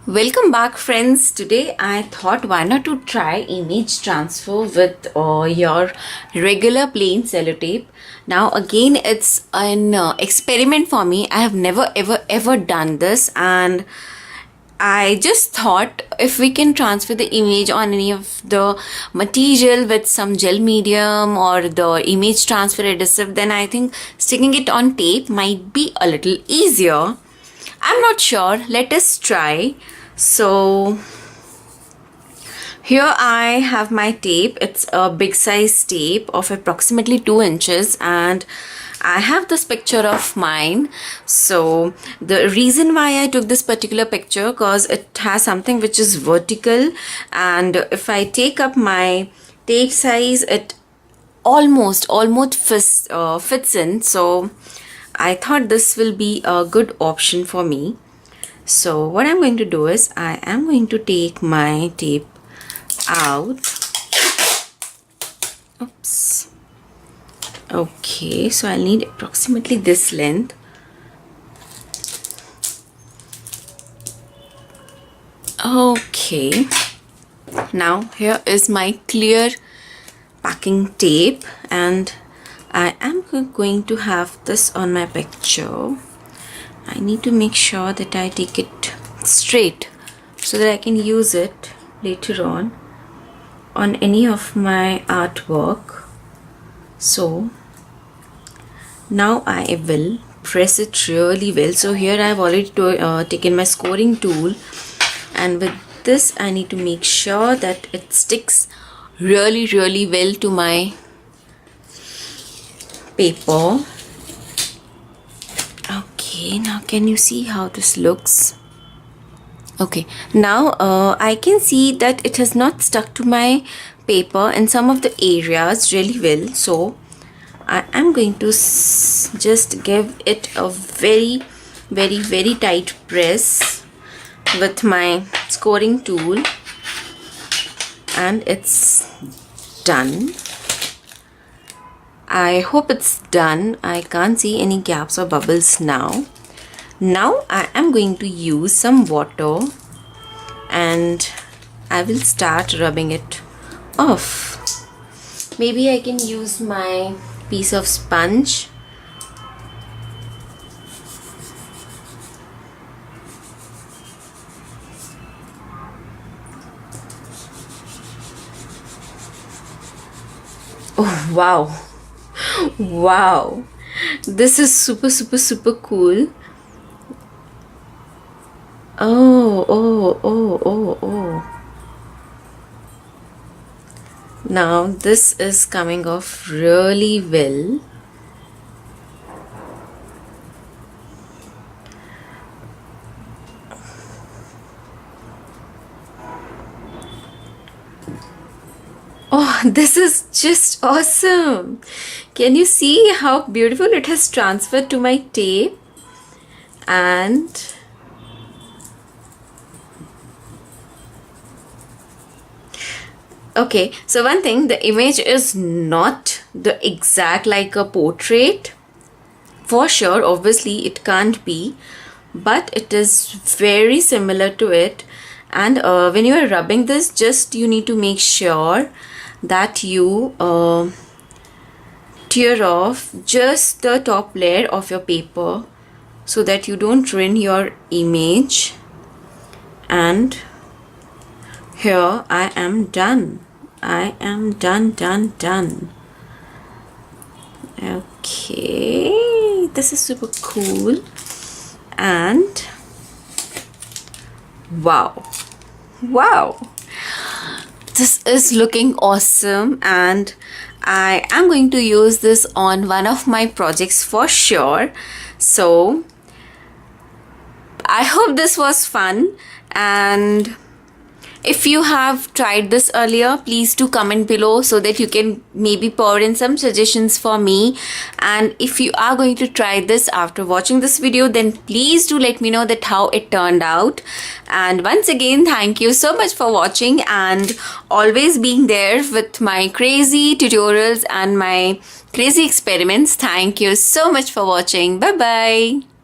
Welcome back, friends. Today I thought why not to try image transfer with your regular plain sellotape. Now again it's an experiment for me. I have never ever done this, and I just thought if we can transfer the image on any of the material with some gel medium or the image transfer adhesive, then I think sticking it on tape might be a little easier. I'm not sure. Let us try. So here I have my tape. It's a big size tape of approximately 2 inches, and I have this picture of mine. So the reason why I took this particular picture, because it has something which is vertical, and if I take up my tape size, it almost fits in. So I thought this will be a good option for me. So what I'm going to do is I am going to take my tape out. Oops. Okay, so I'll need approximately this length. Okay, now here is my clear packing tape, and I am going to have this on my picture. I need to make sure that I take it straight so that I can use it later on any of my artwork. So now I will press it really well. So here I have already taken my scoring tool, and with this I need to make sure that it sticks really well to my paper. Okay, now can you see how this looks? Okay, now I can see that it has not stuck to my paper in some of the areas really well. So I am going to just give it a very tight press with my scoring tool, and it's done. I hope it's done. I can't see any gaps or bubbles now. Now I am going to use some water, and I will start rubbing it off. Maybe I can use my piece of sponge. Oh wow. Wow, this is super cool. Oh. Now this is coming off really well. Oh, this is just awesome. Can you see how beautiful it has transferred to my tape? And okay, so one thing, the image is not the exact like a portrait. For sure, obviously it can't be, but it is very similar to it. And when you are rubbing this, just you need to make sure that you tear off just the top layer of your paper so that you don't ruin your image. And here I am done. I am done. Okay, this is super cool. And wow, this is looking awesome, and I am going to use this on one of my projects for sure. So I hope this was fun, and if you have tried this earlier, please do comment below so that you can maybe pour in some suggestions for me. And if you are going to try this after watching this video, then please do let me know that how it turned out. And once again, thank you so much for watching and always being there with my crazy tutorials and my crazy experiments. Thank you so much for watching. Bye bye.